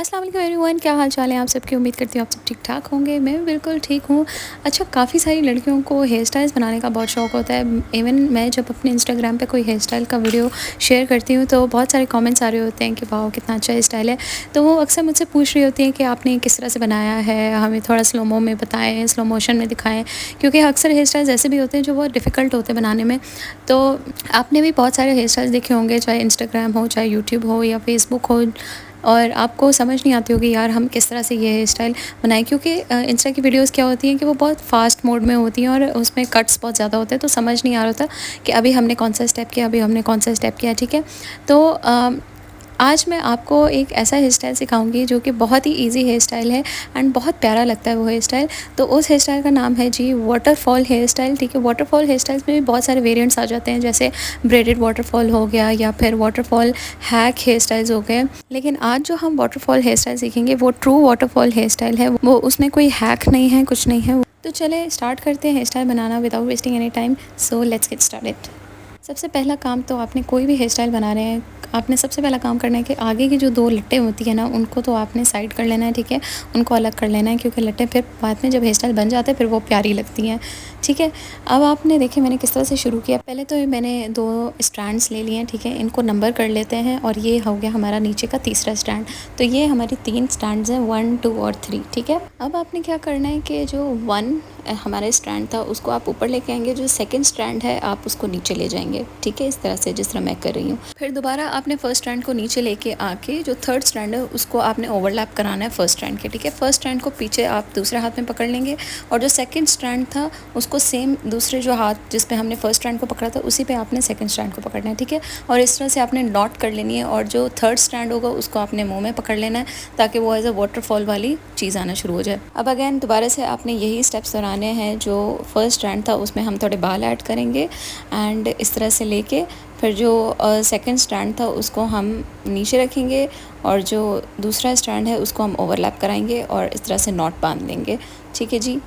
अस्सलाम वालेकुम एवरीवन, क्या हाल चाल है आप सबकी। उम्मीद करती हूँ आप सब ठीक ठाक होंगे। मैं भी बिल्कुल ठीक हूँ। अच्छा, काफ़ी सारी लड़कियों को हेयर स्टाइल्स बनाने का बहुत शौक़ होता है। इवन मैं जब अपने इंस्टाग्राम पे कोई हेयर स्टाइल का वीडियो शेयर करती हूँ तो बहुत सारे कमेंट्स आ रहे होते हैं कि वाह कितना अच्छा हेयर स्टाइल है। तो वो अक्सर मुझसे पूछ रही होती हैं कि आपने किस तरह से बनाया है, हमें थोड़ा स्लोमो में बताएँ, स्लो मोशन में दिखाएँ, क्योंकि अक्सर हेयर स्टाइल्स ऐसे भी होते हैं जो बहुत डिफ़िकल्ट होते हैं बनाने में। तो आपने भी बहुत सारे हेयर स्टाइल्स देखे होंगे, चाहे इंस्टाग्राम हो, चाहे यूट्यूब हो या फेसबुक हो, और आपको समझ नहीं आती होगी यार हम किस तरह से ये हेयर स्टाइल बनाएं, क्योंकि इंस्टा की वीडियोस क्या होती हैं कि वो बहुत फास्ट मोड में होती हैं और उसमें कट्स बहुत ज़्यादा होते हैं, तो समझ नहीं आ रहा था कि अभी हमने कौन सा स्टेप किया, अभी हमने कौन सा स्टेप किया। ठीक है, तो आज मैं आपको एक ऐसा हेयर स्टाइल सिखाऊंगी जो कि बहुत ही इजी हेयर स्टाइल है एंड बहुत प्यारा लगता है वो हेयर स्टाइल। तो उस हेयर स्टाइल का नाम है जी वाटरफॉल हेयर स्टाइल। ठीक है, वाटरफॉल हेयर स्टाइल्स में भी बहुत सारे वेरिएंट्स आ जाते हैं, जैसे ब्रेडेड वाटरफॉल हो गया या फिर वाटरफॉल हैक हेयर स्टाइल्स हो गए। लेकिन आज जो हम वाटरफॉल हेयर स्टाइल सीखेंगे वो ट्रू वाटरफॉल हेयर स्टाइल है, वो उसमें कोई हैक नहीं है, कुछ नहीं है। तो चले स्टार्ट करते हैं हेयर स्टाइल बनाना without wasting any time. So let's get started. सबसे पहला काम, तो आपने कोई भी हेयर स्टाइल बना रहे हैं, आपने सबसे पहला काम करना है कि आगे की जो दो लट्टें होती है ना, उनको तो आपने साइड कर लेना है। ठीक है, उनको अलग कर लेना है, क्योंकि लट्टें फिर बाद में जब हेयर स्टाइल बन जाते हैं फिर वो प्यारी लगती हैं। ठीक है, अब आपने देखिए मैंने किस तरह से शुरू किया। पहले तो मैंने दो स्टैंड्स ले लिए हैं। ठीक है, इनको नंबर कर लेते हैं और ये हो गया हमारा नीचे का तीसरा स्टैंड। तो ये हमारी तीन स्टैंड्स हैं, 1, 2 और 3। ठीक है, अब आपने क्या करना है कि जो 1 हमारा स्टैंड था उसको आप ऊपर लेके आएंगे, जो सेकंड स्टैंड है आप उसको नीचे ले जाएंगे। ठीक है, इस तरह से जिस तरह मैं कर रही हूँ। फिर दोबारा आपने फर्स्ट स्टैंड को नीचे लेके आके जो थर्ड स्टैंड है उसको आपने ओवरलैप कराना है फर्स्ट स्टैंड के। ठीक है, फर्स्ट स्टैंड को पीछे आप दूसरे हाथ में पकड़ लेंगे और जो सेकंड स्टैंड था उसको सेम दूसरे जो हाथ जिस पे हमने फर्स्ट स्टैंड को पकड़ा था उसी पे आपने सेकंड स्टैंड को पकड़ना है। ठीक है, और इस तरह से आपने नॉट कर लेनी है और जो थर्ड स्टैंड होगा उसको आपने मुँह में पकड़ लेना है ताकि वो एज अ वाटरफॉल वाली चीज़ आना शुरू हो जाए। अब अगेन दोबारा से आपने यही स्टेप्स दोहराने हैं। जो फर्स्ट स्टैंड था उसमें हम थोड़े बाल ऐड करेंगे एंड इस तरह से लेके फिर जो सेकंड स्टैंड था उसको हम नीचे रखेंगे और जो दूसरा स्टैंड है उसको हम ओवरलैप कराएंगे और इस तरह से नॉट बांध देंगे। ठीक है जी,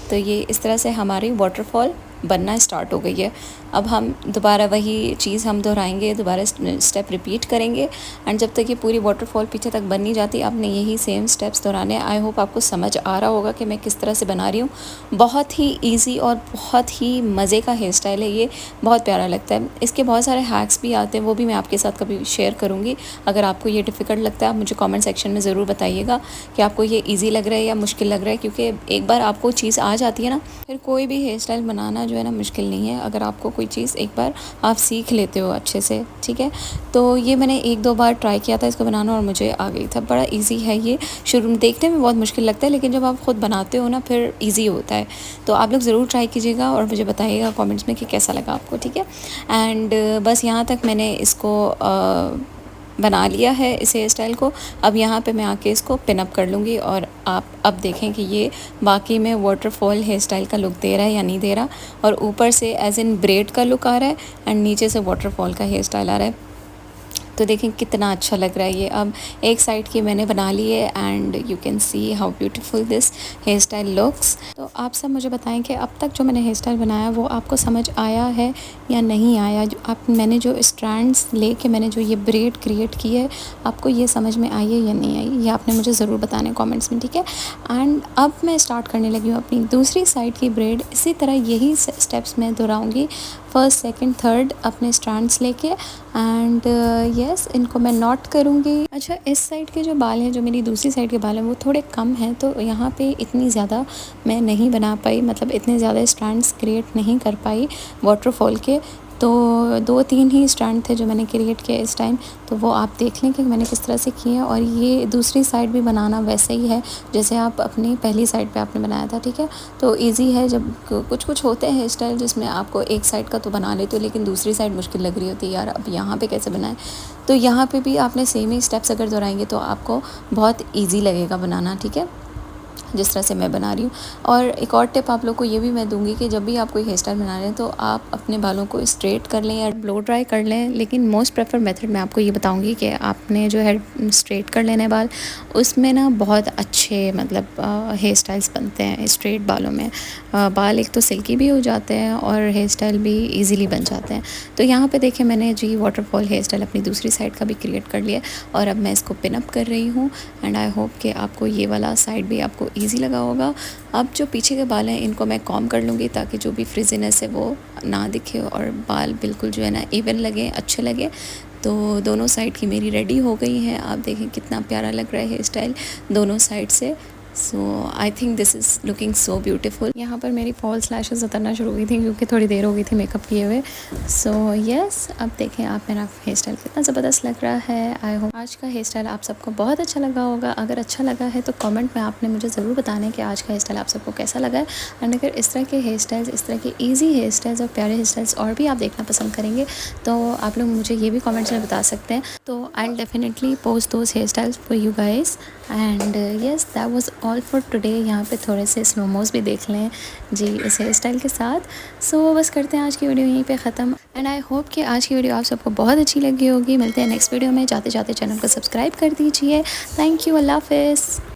तो ये इस तरह से हमारी वाटरफॉल बनना स्टार्ट हो गई है। अब हम दोबारा वही चीज़ हम दोहराएंगे, दोबारा स्टेप रिपीट करेंगे एंड जब तक ये पूरी वाटरफॉल पीछे तक बन नहीं जाती आपने यही सेम स्टेप्स दोहराने हैं। आई होप आपको समझ आ रहा होगा कि मैं किस तरह से बना रही हूँ। बहुत ही इजी और बहुत ही मज़े का हेयर स्टाइल है ये, बहुत प्यारा लगता है। इसके बहुत सारे हैक्स भी आते हैं, वो भी मैं आपके साथ कभी शेयर करूँगी। अगर आपको ये डिफ़िकल्ट लगता है आप मुझे कॉमेंट सेक्शन में ज़रूर बताइएगा कि आपको ये ईजी लग रहा है या मुश्किल लग रहा है, क्योंकि एक बार आपको चीज़ आ जाती है ना फिर कोई भी हेयर स्टाइल बनाना जो है ना मुश्किल नहीं है, अगर आपको कोई चीज़ एक बार आप सीख लेते हो अच्छे से। ठीक है, तो ये मैंने 1-2 बार ट्राई किया था इसको बनाना और मुझे आ गई था। बड़ा इजी है ये, शुरू में देखने में बहुत मुश्किल लगता है लेकिन जब आप ख़ुद बनाते हो ना फिर इजी होता है। तो आप लोग ज़रूर ट्राई कीजिएगा और मुझे बताइएगा कमेंट्स में कि कैसा लगा आपको। ठीक है, एंड बस यहाँ तक मैंने इसको बना लिया है इस हेयर स्टाइल को। अब यहाँ पे मैं आके इसको पिन अप कर लूँगी और आप अब देखें कि ये बाकी में वाटरफॉल हेयर स्टाइल का लुक दे रहा है या नहीं दे रहा, और ऊपर से एज इन ब्रेड का लुक आ रहा है एंड नीचे से वाटरफॉल का हेयर स्टाइल आ रहा है। तो देखें कितना अच्छा लग रहा है ये। अब एक साइड की मैंने बना ली है and you can see how beautiful this hair style looks. तो आप सब मुझे बताएं कि अब तक जो मैंने हेयर स्टाइल बनाया वो आपको समझ आया है या नहीं आया। जो आप मैंने जो स्ट्रैंड्स लेके मैंने जो ये ब्रेड क्रिएट की है आपको ये समझ में आई है या नहीं आई, ये आपने मुझे ज़रूर बताना है कॉमेंट्स में। ठीक है, एंड अब मैं स्टार्ट करने लगी हूँ अपनी दूसरी साइड की ब्रेड। इसी तरह यही स्टेप्स मैं दोहराऊँगी, फर्स्ट सेकंड थर्ड अपने स्ट्रैंड्स लेके एंड यस इनको मैं नॉट करूँगी। अच्छा, इस साइड के जो बाल हैं, जो मेरी दूसरी साइड के बाल हैं वो थोड़े कम हैं, तो यहाँ पे इतनी ज़्यादा मैं नहीं बना पाई, मतलब इतने ज़्यादा स्ट्रैंड्स क्रिएट नहीं कर पाई वाटरफॉल के। तो 2-3 ही स्टैंड थे जो मैंने क्रिएट किए इस टाइम, तो वो आप देख लें कि मैंने किस तरह से किए हैं। और ये दूसरी साइड भी बनाना वैसे ही है जैसे आप अपनी पहली साइड पे आपने बनाया था। ठीक है, तो इजी है। जब कुछ होते हैं हेयर स्टाइल जिसमें आपको एक साइड का तो बना लेते हो लेकिन दूसरी साइड मुश्किल लग रही होती है, यार अब यहाँ पे कैसे बनाएं। तो यहाँ पे भी आपने सेम ही स्टेप्स अगर दोहराएंगे तो आपको बहुत ईजी लगेगा बनाना। ठीक है, जिस तरह से मैं बना रही हूँ। और एक और टिप आप लोग को ये भी मैं दूँगी कि जब भी आप कोई हेयर स्टाइल बना रहे हैं तो आप अपने बालों को स्ट्रेट कर लें या ब्लो ड्राई कर लें। लेकिन मोस्ट प्रेफर मेथड मैं आपको ये बताऊँगी कि आपने जो है स्ट्रेट कर लेने बाल, उसमें ना बहुत अच्छे मतलब हेयर स्टाइल्स बनते हैं स्ट्रेट बालों में। बाल एक तो सिल्की भी हो जाते हैं और हेयर स्टाइल भी ईज़िली बन जाते हैं। तो यहाँ पे देखिए मैंने जी वाटरफॉल हेयर स्टाइल अपनी दूसरी साइड का भी क्रिएट कर लिया और अब मैं इसको पिन अप कर रही हूँ। एंड आई होप कि आपको ये वाला साइड भी आपको ईज़ी लगा होगा। अब जो पीछे के बाल हैं इनको मैं कॉम्ब कर लूँगी ताकि जो भी फ्रिजीनेस है वो ना दिखे और बाल बिल्कुल जो है ना इवन लगे, अच्छे लगे। तो दोनों साइड की मेरी रेडी हो गई हैं। आप देखें कितना प्यारा लग रहा है हेयर स्टाइल दोनों साइड से। So I think this is looking so beautiful. यहाँ पर मेरी फॉल्स लैशेस उतरना शुरू हुई थी क्योंकि थोड़ी देर हो गई थी मेकअप किए हुए। सो यस, अब देखें आप मेरा हेयर स्टाइल कितना ज़बरदस्त लग रहा है। आई होप आज का हेयर स्टाइल आप सबको बहुत अच्छा लगा होगा। अगर अच्छा लगा है तो कमेंट में आपने मुझे ज़रूर बताना है कि आज का हेयर स्टाइल आप सबको कैसा लगा है। एंड अगर इस तरह के हेयर स्टाइल्स, इस तरह के ईजी हेयर स्टाइल्स और प्यारे हेयर स्टाइल्स और भी आप देखना पसंद करेंगे तो आप लोग मुझे ये भी कमेंट्स में बता सकते हैं। तो I will definitely post those hair styles for you guys. And yes, that was all for today. यहाँ पे थोड़े से स्लोमोस भी देख लें जी इस हेयर स्टाइल के साथ। सो बस करते हैं आज की वीडियो यहीं पे ख़त्म। एंड आई होप कि आज की वीडियो आप सबको बहुत अच्छी लगी होगी। मिलते हैं नेक्स्ट वीडियो में। जाते जाते चैनल को सब्सक्राइब कर दीजिए। थैंक यू, अल्लाह हाफ़िज़।